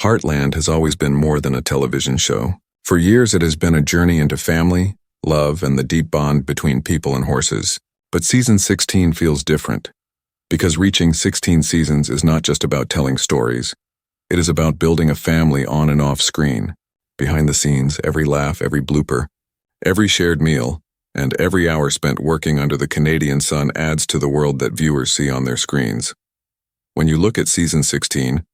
Heartland has always been more than a television show. For years it has been a journey into family, love, and the deep bond between people and horses. But season 16 feels different. Because reaching 16 seasons is not just about telling stories. It is about building a family on and off screen. Behind the scenes, every laugh, every blooper, every shared meal, and every hour spent working under the Canadian sun adds to the world that viewers see on their screens. When you look at season 16,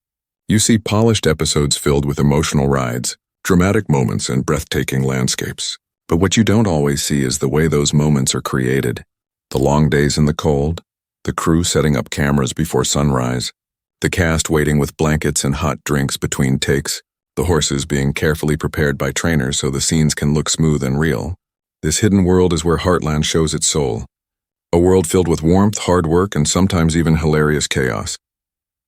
you see polished episodes filled with emotional rides, dramatic moments, and breathtaking landscapes. But what you don't always see is the way those moments are created. The long days in the cold, the crew setting up cameras before sunrise, the cast waiting with blankets and hot drinks between takes, the horses being carefully prepared by trainers so the scenes can look smooth and real. This hidden world is where Heartland shows its soul. A world filled with warmth, hard work, and sometimes even hilarious chaos.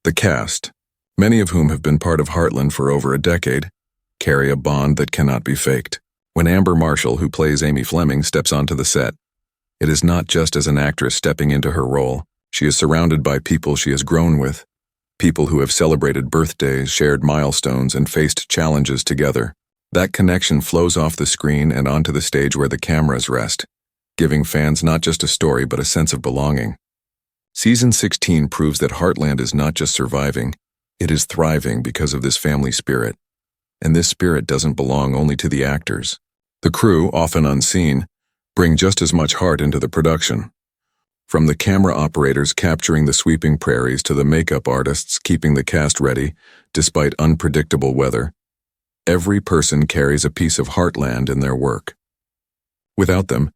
The cast, many of whom have been part of Heartland for over a decade, carry a bond that cannot be faked. When Amber Marshall, who plays Amy Fleming, steps onto the set, it is not just as an actress stepping into her role. She is surrounded by people she has grown with, people who have celebrated birthdays, shared milestones, and faced challenges together. That connection flows off the screen and onto the stage where the cameras rest, giving fans not just a story but a sense of belonging. Season 16 proves that Heartland is not just surviving, it is thriving because of this family spirit. And this spirit doesn't belong only to the actors. The crew, often unseen, bring just as much heart into the production. From the camera operators capturing the sweeping prairies to the makeup artists keeping the cast ready despite unpredictable weather, every person carries a piece of Heartland in their work. Without them,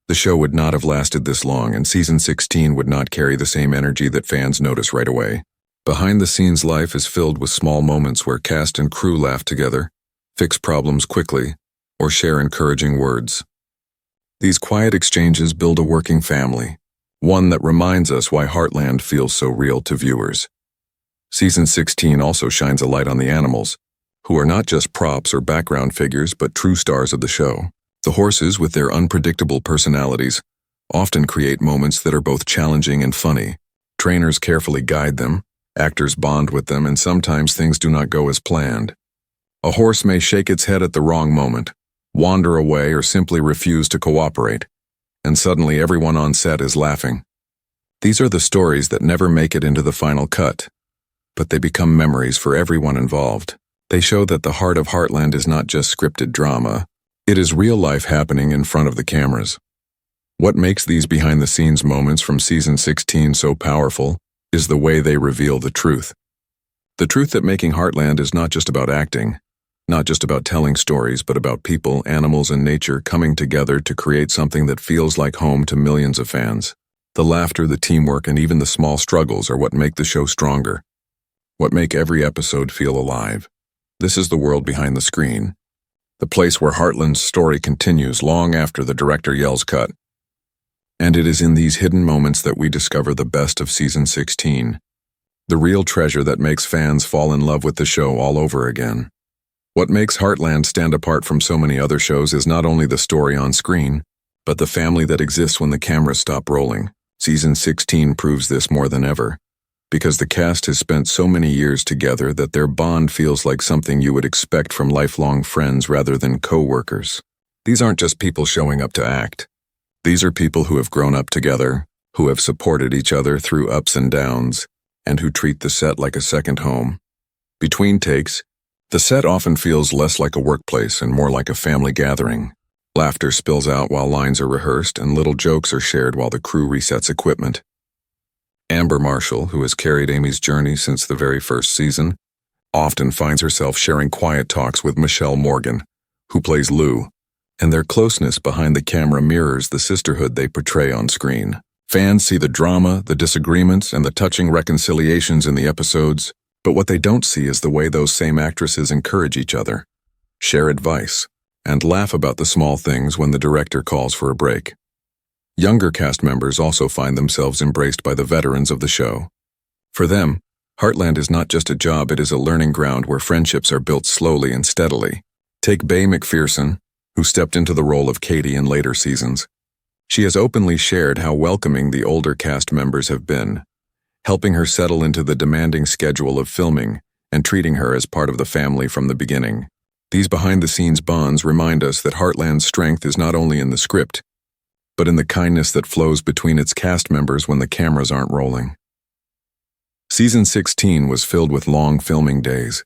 the show would not have lasted this long, and season 16 would not carry the same energy that fans notice right away. Behind-the-scenes life is filled with small moments where cast and crew laugh together, fix problems quickly, or share encouraging words. These quiet exchanges build a working family, one that reminds us why Heartland feels so real to viewers. Season 16 also shines a light on the animals, who are not just props or background figures but true stars of the show. The horses, with their unpredictable personalities, often create moments that are both challenging and funny. Trainers carefully guide them, actors bond with them, and sometimes things do not go as planned. A horse may shake its head at the wrong moment, wander away, or simply refuse to cooperate, and suddenly everyone on set is laughing. These are the stories that never make it into the final cut, but they become memories for everyone involved. They show that the heart of Heartland is not just scripted drama, it is real life happening in front of the cameras. What makes these behind-the-scenes moments from season 16 so powerful is the way they reveal the truth. The truth that making Heartland is not just about acting, not just about telling stories, but about people, animals, and nature coming together to create something that feels like home to millions of fans. The laughter, the teamwork, and even the small struggles are what make the show stronger, what make every episode feel alive. This is the world behind the screen, the place where Heartland's story continues long after the director yells cut. And it is in these hidden moments that we discover the best of season 16, the real treasure that makes fans fall in love with the show all over again. What makes Heartland stand apart from so many other shows is not only the story on screen, but the family that exists when the cameras stop rolling. Season 16 proves this more than ever, because the cast has spent so many years together that their bond feels like something you would expect from lifelong friends rather than co-workers. These aren't just people showing up to act. These are people who have grown up together, who have supported each other through ups and downs, and who treat the set like a second home. Between takes, the set often feels less like a workplace and more like a family gathering. Laughter spills out while lines are rehearsed, and little jokes are shared while the crew resets equipment. Amber Marshall, who has carried Amy's journey since the very first season, often finds herself sharing quiet talks with Michelle Morgan, who plays Lou, and their closeness behind the camera mirrors the sisterhood they portray on screen. Fans see the drama, the disagreements, and the touching reconciliations in the episodes, but what they don't see is the way those same actresses encourage each other, share advice, and laugh about the small things when the director calls for a break. Younger cast members also find themselves embraced by the veterans of the show. For them, Heartland is not just a job, it is a learning ground where friendships are built slowly and steadily. Take Bae McPherson, who stepped into the role of Katie in later seasons. She has openly shared how welcoming the older cast members have been, helping her settle into the demanding schedule of filming and treating her as part of the family from the beginning. These behind-the-scenes bonds remind us that Heartland's strength is not only in the script, but in the kindness that flows between its cast members when the cameras aren't rolling. Season 16 was filled with long filming days,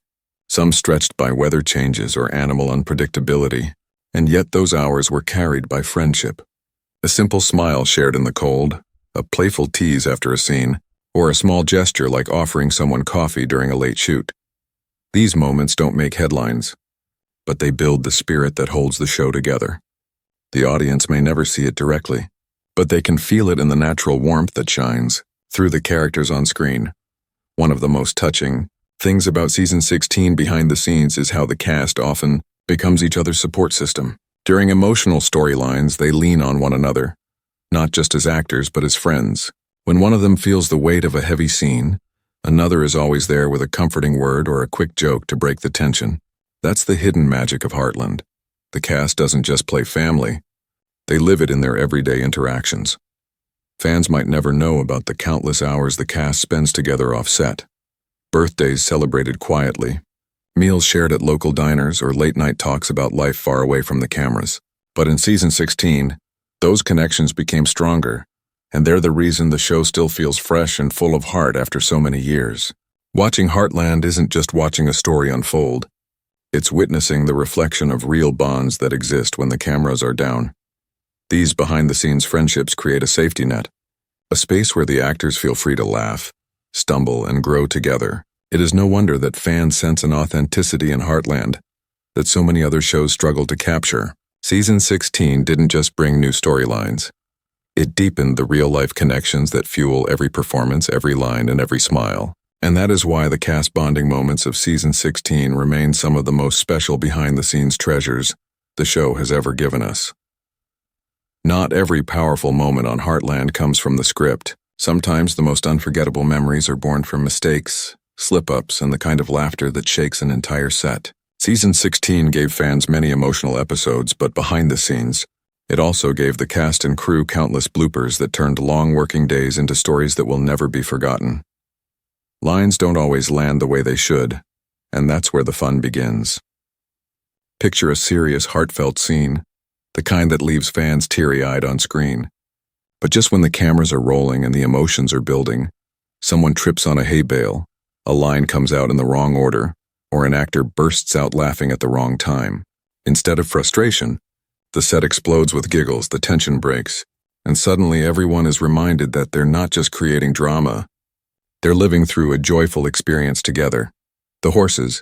some stretched by weather changes or animal unpredictability, and yet those hours were carried by friendship. A simple smile shared in the cold, a playful tease after a scene, or a small gesture like offering someone coffee during a late shoot. These moments don't make headlines, but they build the spirit that holds the show together. The audience may never see it directly, but they can feel it in the natural warmth that shines through the characters on screen. One of the most touching things about Season 16 behind the scenes is how the cast often becomes each other's support system. During emotional storylines, they lean on one another, not just as actors but as friends. When one of them feels the weight of a heavy scene, another is always there with a comforting word or a quick joke to break the tension. That's the hidden magic of Heartland. The cast doesn't just play family, they live it in their everyday interactions. Fans might never know about the countless hours the cast spends together off-set. Birthdays celebrated quietly, meals shared at local diners, or late-night talks about life far away from the cameras. But in Season 16, those connections became stronger, and they're the reason the show still feels fresh and full of heart after so many years. Watching Heartland isn't just watching a story unfold. It's witnessing the reflection of real bonds that exist when the cameras are down. These behind-the-scenes friendships create a safety net, a space where the actors feel free to laugh, stumble, and grow together. It is no wonder that fans sense an authenticity in Heartland that so many other shows struggle to capture. Season 16 didn't just bring new storylines. It deepened the real-life connections that fuel every performance, every line, and every smile. And that is why the cast bonding moments of Season 16 remain some of the most special behind-the-scenes treasures the show has ever given us. Not every powerful moment on Heartland comes from the script. Sometimes the most unforgettable memories are born from mistakes, slip-ups, and the kind of laughter that shakes an entire set. Season 16 gave fans many emotional episodes, but behind the scenes, it also gave the cast and crew countless bloopers that turned long working days into stories that will never be forgotten. Lines don't always land the way they should, and that's where the fun begins. Picture a serious, heartfelt scene, the kind that leaves fans teary-eyed on screen. But just when the cameras are rolling and the emotions are building, someone trips on a hay bale, a line comes out in the wrong order, or an actor bursts out laughing at the wrong time. Instead of frustration, the set explodes with giggles, the tension breaks, and suddenly everyone is reminded that they're not just creating drama, they're living through a joyful experience together. The horses,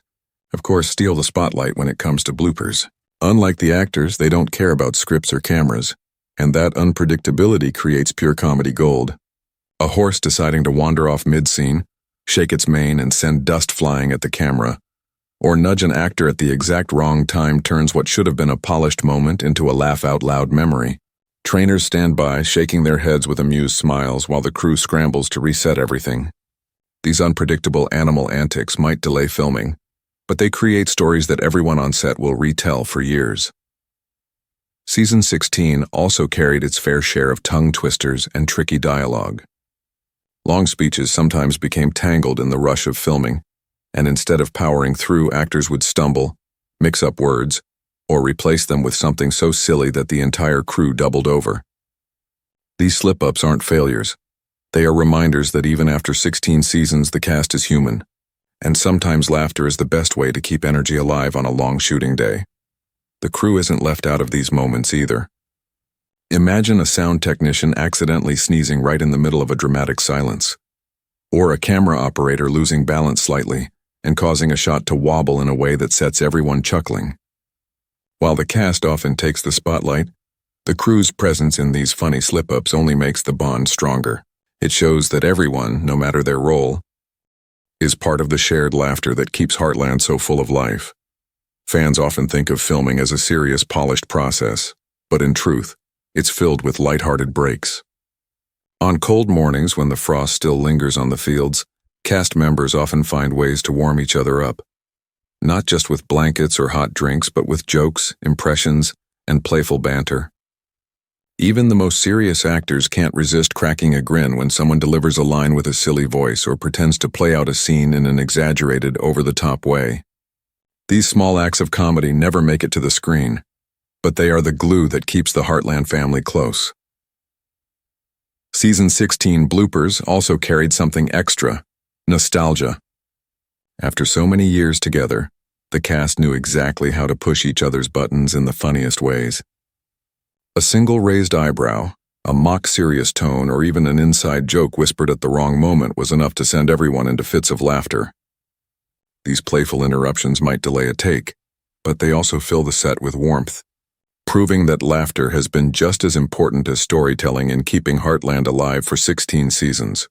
of course, steal the spotlight when it comes to bloopers. Unlike the actors, they don't care about scripts or cameras, and that unpredictability creates pure comedy gold. A horse deciding to wander off mid-scene, shake its mane and send dust flying at the camera, or nudge an actor at the exact wrong time turns what should have been a polished moment into a laugh-out-loud memory. Trainers stand by, shaking their heads with amused smiles while the crew scrambles to reset everything. These unpredictable animal antics might delay filming, but they create stories that everyone on set will retell for years. Season 16 also carried its fair share of tongue twisters and tricky dialogue. Long speeches sometimes became tangled in the rush of filming, and instead of powering through, actors would stumble, mix up words, or replace them with something so silly that the entire crew doubled over. These slip-ups aren't failures. They are reminders that even after 16 seasons, the cast is human, and sometimes laughter is the best way to keep energy alive on a long shooting day. The crew isn't left out of these moments either. Imagine a sound technician accidentally sneezing right in the middle of a dramatic silence, or a camera operator losing balance slightly and causing a shot to wobble in a way that sets everyone chuckling. While the cast often takes the spotlight, the crew's presence in these funny slip-ups only makes the bond stronger. It shows that everyone, no matter their role, is part of the shared laughter that keeps Heartland so full of life. Fans often think of filming as a serious, polished process, but in truth, it's filled with lighthearted breaks. On cold mornings when the frost still lingers on the fields, cast members often find ways to warm each other up. Not just with blankets or hot drinks, but with jokes, impressions, and playful banter. Even the most serious actors can't resist cracking a grin when someone delivers a line with a silly voice or pretends to play out a scene in an exaggerated, over-the-top way. These small acts of comedy never make it to the screen, but they are the glue that keeps the Heartland family close. Season 16 bloopers also carried something extra: nostalgia. After so many years together, the cast knew exactly how to push each other's buttons in the funniest ways. A single raised eyebrow, a mock-serious tone, or even an inside joke whispered at the wrong moment was enough to send everyone into fits of laughter. These playful interruptions might delay a take, but they also fill the set with warmth, proving that laughter has been just as important as storytelling in keeping Heartland alive for 16 seasons.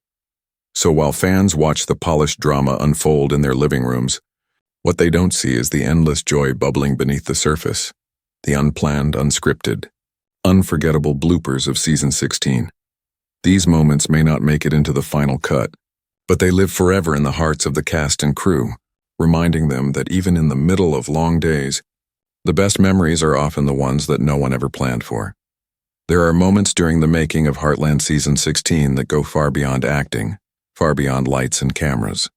So while fans watch the polished drama unfold in their living rooms, what they don't see is the endless joy bubbling beneath the surface, the unplanned, unscripted, unforgettable bloopers of Season 16. These moments may not make it into the final cut, but they live forever in the hearts of the cast and crew, reminding them that even in the middle of long days, the best memories are often the ones that no one ever planned for. There are moments during the making of Heartland Season 16 that go far beyond acting, far beyond lights and cameras.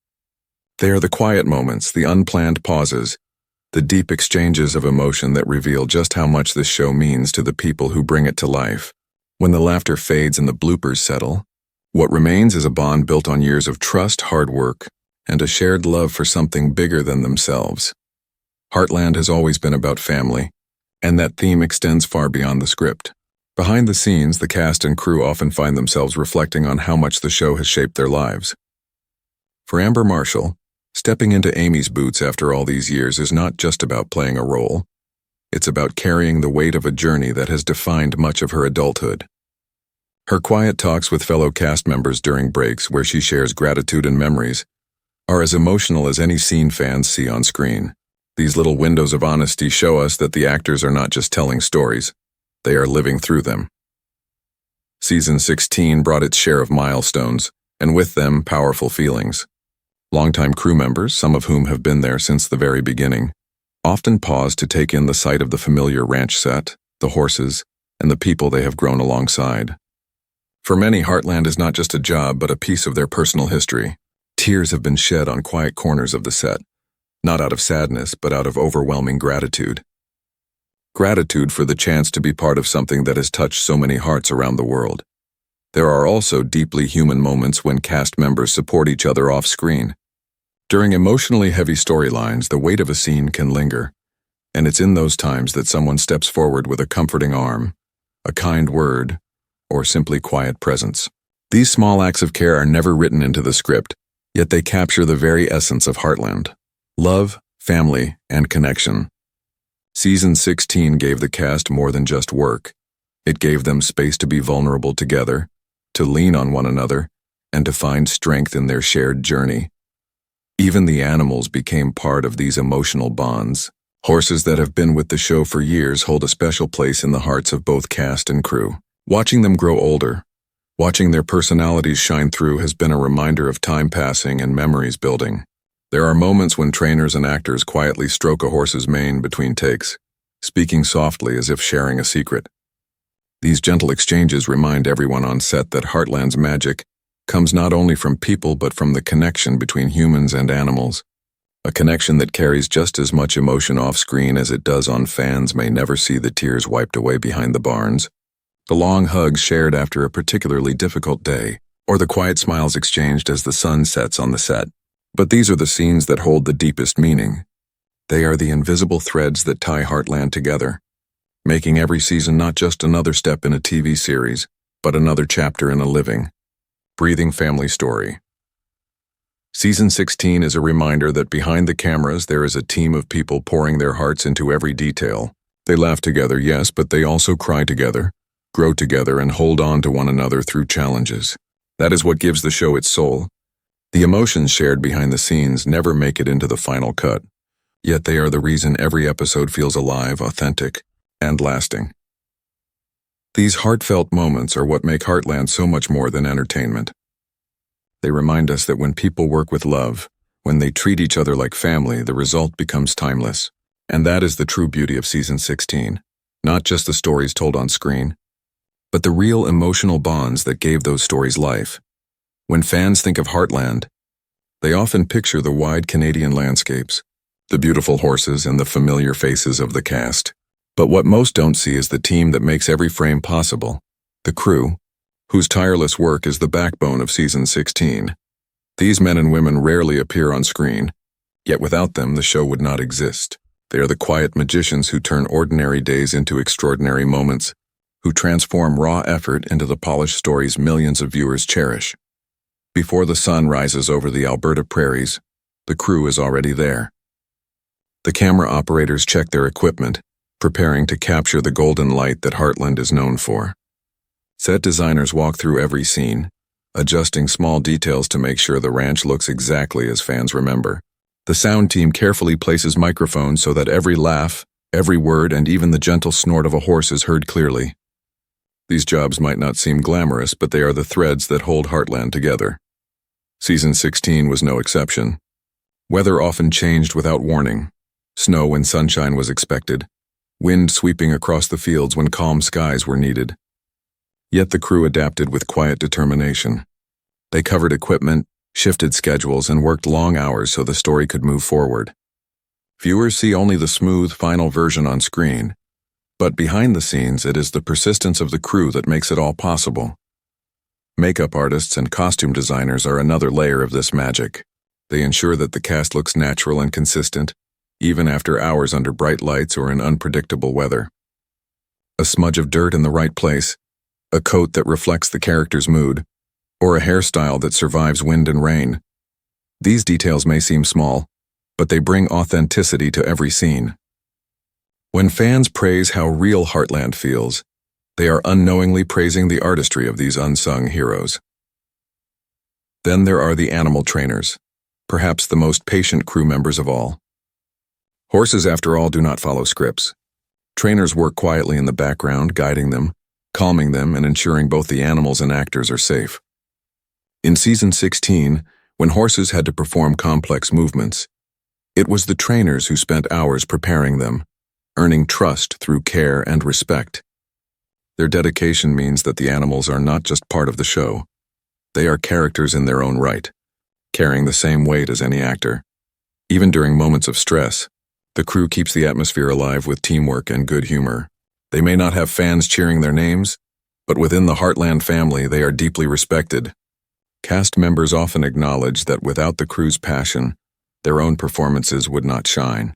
They are the quiet moments, the unplanned pauses, the deep exchanges of emotion that reveal just how much this show means to the people who bring it to life. When the laughter fades and the bloopers settle, what remains is a bond built on years of trust, hard work, and a shared love for something bigger than themselves. Heartland has always been about family, and that theme extends far beyond the script. Behind the scenes, the cast and crew often find themselves reflecting on how much the show has shaped their lives. For Amber Marshall, stepping into Amy's boots after all these years is not just about playing a role. It's about carrying the weight of a journey that has defined much of her adulthood. Her quiet talks with fellow cast members during breaks, where she shares gratitude and memories, are as emotional as any scene fans see on screen. These little windows of honesty show us that the actors are not just telling stories, they are living through them. Season 16 brought its share of milestones, and with them, powerful feelings. Longtime crew members, some of whom have been there since the very beginning, often pause to take in the sight of the familiar ranch set, the horses, and the people they have grown alongside. For many, Heartland is not just a job, but a piece of their personal history. Tears have been shed on quiet corners of the set, not out of sadness, but out of overwhelming gratitude. Gratitude for the chance to be part of something that has touched so many hearts around the world. There are also deeply human moments when cast members support each other off-screen. During emotionally heavy storylines, the weight of a scene can linger, and it's in those times that someone steps forward with a comforting arm, a kind word, or simply quiet presence. These small acts of care are never written into the script, yet they capture the very essence of Heartland: love, family, and connection. Season 16 gave the cast more than just work. It gave them space to be vulnerable together, to lean on one another, and to find strength in their shared journey. Even the animals became part of these emotional bonds. Horses that have been with the show for years hold a special place in the hearts of both cast and crew. Watching them grow older, watching their personalities shine through has been a reminder of time passing and memories building. There are moments when trainers and actors quietly stroke a horse's mane between takes, speaking softly as if sharing a secret. These gentle exchanges remind everyone on set that Heartland's magic comes not only from people but from the connection between humans and animals. A connection that carries just as much emotion off-screen as it does on. Fans may never see the tears wiped away behind the barns, the long hugs shared after a particularly difficult day, or the quiet smiles exchanged as the sun sets on the set. But these are the scenes that hold the deepest meaning. They are the invisible threads that tie Heartland together, making every season not just another step in a TV series, but another chapter in a living, breathing family story. Season 16 is a reminder that behind the cameras there is a team of people pouring their hearts into every detail. They laugh together, yes, but they also cry together, grow together, and hold on to one another through challenges. That is what gives the show its soul. The emotions shared behind the scenes never make it into the final cut, yet they are the reason every episode feels alive, authentic, and lasting. These heartfelt moments are what make Heartland so much more than entertainment. They remind us that when people work with love, when they treat each other like family, the result becomes timeless. And that is the true beauty of Season 16. Not just the stories told on screen, but the real emotional bonds that gave those stories life. When fans think of Heartland, they often picture the wide Canadian landscapes, the beautiful horses, and the familiar faces of the cast. But what most don't see is the team that makes every frame possible, the crew, whose tireless work is the backbone of Season 16. These men and women rarely appear on screen, yet without them the show would not exist. They are the quiet magicians who turn ordinary days into extraordinary moments, who transform raw effort into the polished stories millions of viewers cherish. Before the sun rises over the Alberta prairies, the crew is already there. The camera operators check their equipment, preparing to capture the golden light that Heartland is known for. Set designers walk through every scene, adjusting small details to make sure the ranch looks exactly as fans remember. The sound team carefully places microphones so that every laugh, every word, and even the gentle snort of a horse is heard clearly. These jobs might not seem glamorous, but they are the threads that hold Heartland together. Season 16 was no exception. Weather often changed without warning. Snow when sunshine was expected, wind sweeping across the fields when calm skies were needed. Yet the crew adapted with quiet determination. They covered equipment, shifted schedules, and worked long hours so the story could move forward. Viewers see only the smooth, final version on screen, but behind the scenes it is the persistence of the crew that makes it all possible. Makeup artists and costume designers are another layer of this magic. They ensure that the cast looks natural and consistent, even after hours under bright lights or in unpredictable weather. A smudge of dirt in the right place, a coat that reflects the character's mood, or a hairstyle that survives wind and rain. These details may seem small, but they bring authenticity to every scene. When fans praise how real Heartland feels, they are unknowingly praising the artistry of these unsung heroes. Then there are the animal trainers, perhaps the most patient crew members of all. Horses, after all, do not follow scripts. Trainers work quietly in the background, guiding them, calming them, and ensuring both the animals and actors are safe. In Season 16, when horses had to perform complex movements, it was the trainers who spent hours preparing them, earning trust through care and respect. Their dedication means that the animals are not just part of the show. They are characters in their own right, carrying the same weight as any actor. Even during moments of stress, the crew keeps the atmosphere alive with teamwork and good humor. They may not have fans cheering their names, but within the Heartland family they are deeply respected. Cast members often acknowledge that without the crew's passion, their own performances would not shine.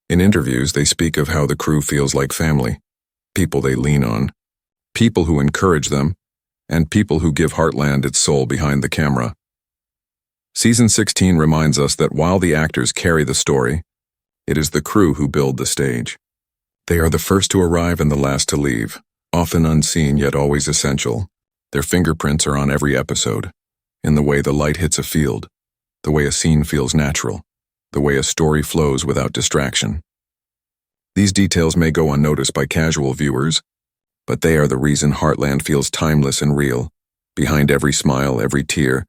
In interviews, they speak of how the crew feels like family, people they lean on, people who encourage them, and people who give Heartland its soul behind the camera. Season 16 reminds us that while the actors carry the story, it is the crew who build the stage. They are the first to arrive and the last to leave, often unseen yet always essential. Their fingerprints are on every episode, in the way the light hits a field, the way a scene feels natural, the way a story flows without distraction. These details may go unnoticed by casual viewers, but they are the reason Heartland feels timeless and real. Behind every smile, every tear,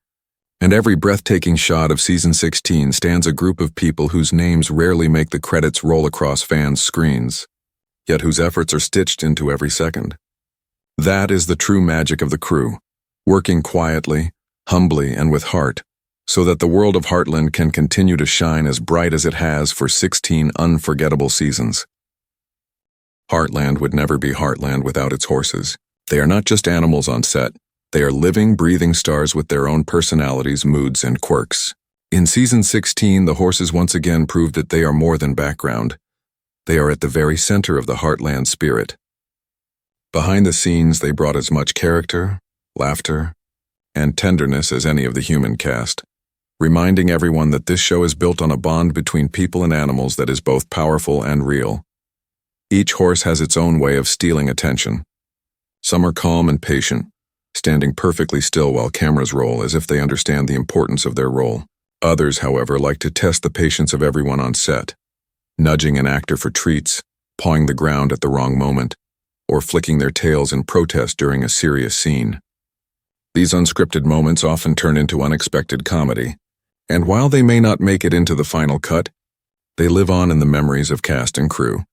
and every breathtaking shot of Season 16 stands a group of people whose names rarely make the credits roll across fans' screens, yet whose efforts are stitched into every second. That is the true magic of the crew, working quietly, humbly, and with heart, so that the world of Heartland can continue to shine as bright as it has for 16 unforgettable seasons. Heartland would never be Heartland without its horses. They are not just animals on set. They are living, breathing stars with their own personalities, moods, and quirks. In Season 16, the horses once again proved that they are more than background. They are at the very center of the Heartland spirit. Behind the scenes, they brought as much character, laughter, and tenderness as any of the human cast, reminding everyone that this show is built on a bond between people and animals that is both powerful and real. Each horse has its own way of stealing attention. Some are calm and patient, standing perfectly still while cameras roll as if they understand the importance of their role. Others, however, like to test the patience of everyone on set, nudging an actor for treats, pawing the ground at the wrong moment, or flicking their tails in protest during a serious scene. These unscripted moments often turn into unexpected comedy, and while they may not make it into the final cut, they live on in the memories of cast and crew.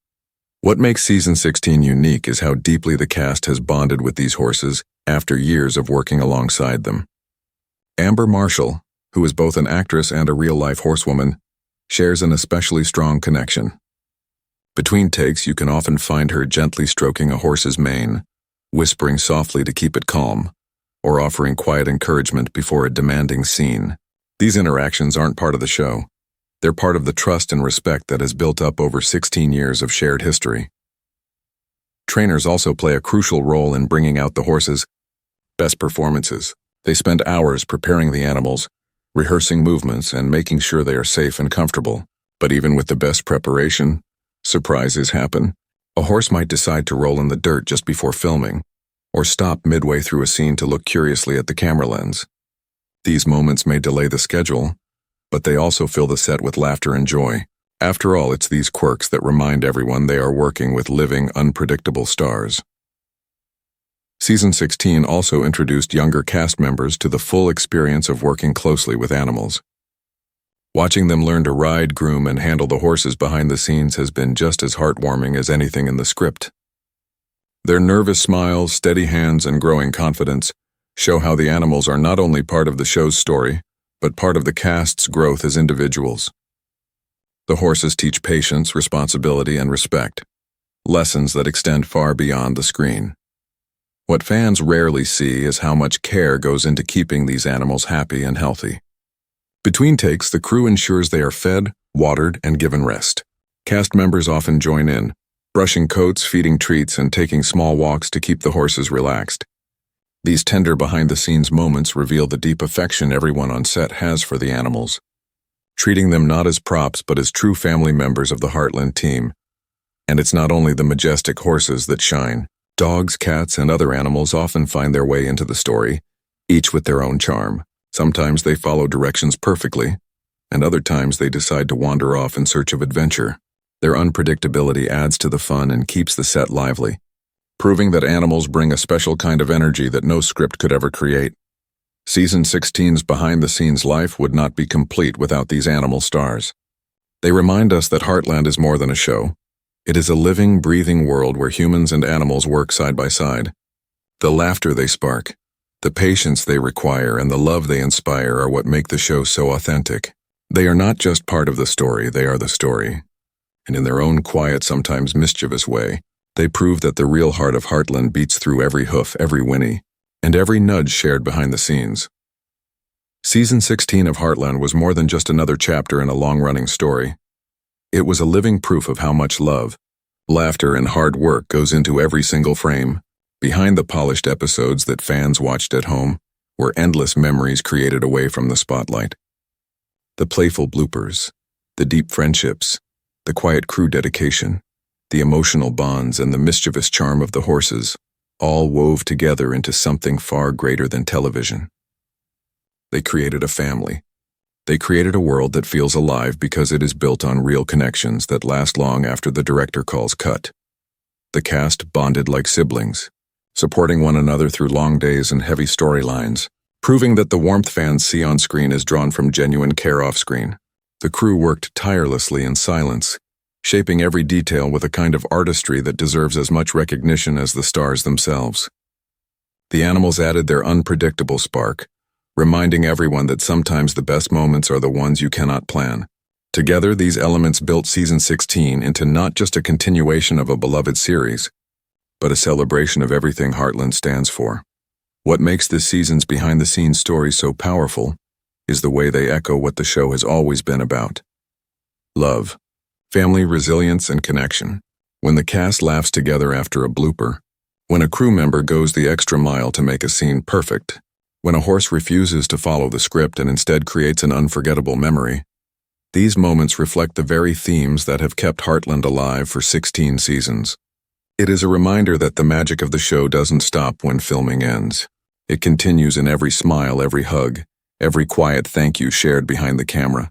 What makes Season 16 unique is how deeply the cast has bonded with these horses after years of working alongside them. Amber Marshall, who is both an actress and a real-life horsewoman, shares an especially strong connection. Between takes, you can often find her gently stroking a horse's mane, whispering softly to keep it calm, or offering quiet encouragement before a demanding scene. These interactions aren't part of the show. They're part of the trust and respect that has built up over 16 years of shared history. Trainers also play a crucial role in bringing out the horses' best performances. They spend hours preparing the animals, rehearsing movements, and making sure they are safe and comfortable. But even with the best preparation, surprises happen. A horse might decide to roll in the dirt just before filming, or stop midway through a scene to look curiously at the camera lens. These moments may delay the schedule, but they also fill the set with laughter and joy. After all, it's these quirks that remind everyone they are working with living, unpredictable stars. Season 16 also introduced younger cast members to the full experience of working closely with animals. Watching them learn to ride, groom, and handle the horses behind the scenes has been just as heartwarming as anything in the script. Their nervous smiles, steady hands, and growing confidence show how the animals are not only part of the show's story, but part of the cast's growth as individuals. The horses teach patience, responsibility, and respect, lessons that extend far beyond the screen. What fans rarely see is how much care goes into keeping these animals happy and healthy. Between takes, the crew ensures they are fed, watered, and given rest. Cast members often join in, brushing coats, feeding treats, and taking small walks to keep the horses relaxed. These tender behind-the-scenes moments reveal the deep affection everyone on set has for the animals, treating them not as props but as true family members of the Heartland team. And it's not only the majestic horses that shine. Dogs, cats, and other animals often find their way into the story, each with their own charm. Sometimes they follow directions perfectly, and other times they decide to wander off in search of adventure. Their unpredictability adds to the fun and keeps the set lively, proving that animals bring a special kind of energy that no script could ever create. Season 16's behind-the-scenes life would not be complete without these animal stars. They remind us that Heartland is more than a show. It is a living, breathing world where humans and animals work side by side. The laughter they spark, the patience they require, and the love they inspire are what make the show so authentic. They are not just part of the story, they are the story. And in their own quiet, sometimes mischievous way, they prove that the real heart of Heartland beats through every hoof, every whinny, and every nudge shared behind the scenes. Season 16 of Heartland was more than just another chapter in a long-running story. It was a living proof of how much love, laughter, and hard work goes into every single frame. Behind the polished episodes that fans watched at home were endless memories created away from the spotlight. The playful bloopers, the deep friendships, the quiet crew dedication, the emotional bonds, and the mischievous charm of the horses, all wove together into something far greater than television. They created a family. They created a world that feels alive because it is built on real connections that last long after the director calls cut. The cast bonded like siblings, supporting one another through long days and heavy storylines, proving that the warmth fans see on screen is drawn from genuine care off-screen. The crew worked tirelessly in silence, shaping every detail with a kind of artistry that deserves as much recognition as the stars themselves. The animals added their unpredictable spark, reminding everyone that sometimes the best moments are the ones you cannot plan. Together, these elements built Season 16 into not just a continuation of a beloved series, but a celebration of everything Heartland stands for. What makes this season's behind-the-scenes story so powerful is the way they echo what the show has always been about: love, family, resilience, and connection. When the cast laughs together after a blooper, when a crew member goes the extra mile to make a scene perfect, when a horse refuses to follow the script and instead creates an unforgettable memory, these moments reflect the very themes that have kept Heartland alive for 16 seasons. It is a reminder that the magic of the show doesn't stop when filming ends. It continues in every smile, every hug, every quiet thank you shared behind the camera.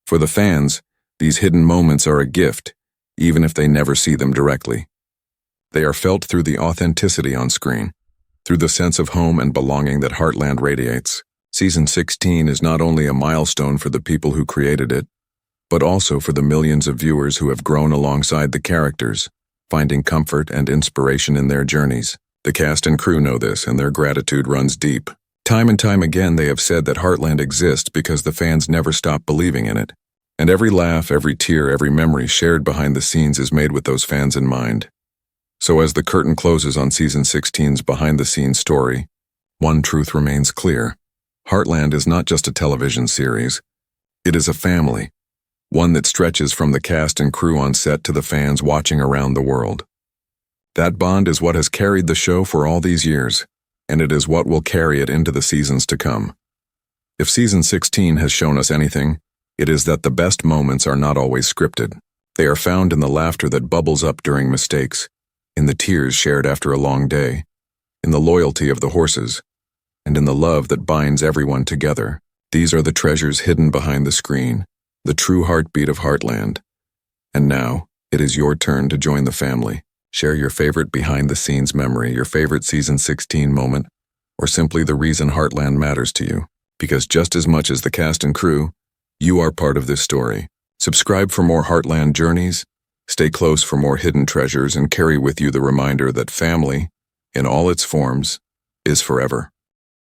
For the fans, these hidden moments are a gift, even if they never see them directly. They are felt through the authenticity on screen, through the sense of home and belonging that Heartland radiates. Season 16 is not only a milestone for the people who created it, but also for the millions of viewers who have grown alongside the characters, finding comfort and inspiration in their journeys. The cast and crew know this, and their gratitude runs deep. Time and time again, they have said that Heartland exists because the fans never stop believing in it. And every laugh, every tear, every memory shared behind the scenes is made with those fans in mind. So as the curtain closes on Season 16's behind-the-scenes story, one truth remains clear. Heartland is not just a television series. It is a family, one that stretches from the cast and crew on set to the fans watching around the world. That bond is what has carried the show for all these years, and it is what will carry it into the seasons to come. If Season 16 has shown us anything, it is that the best moments are not always scripted. They are found in the laughter that bubbles up during mistakes, in the tears shared after a long day, in the loyalty of the horses, and in the love that binds everyone together. These are the treasures hidden behind the screen, the true heartbeat of Heartland. And now, it is your turn to join the family. Share your favorite behind-the-scenes memory, your favorite Season 16 moment, or simply the reason Heartland matters to you. Because just as much as the cast and crew, you are part of this story. Subscribe for more Heartland journeys, stay close for more hidden treasures, and carry with you the reminder that family, in all its forms, is forever.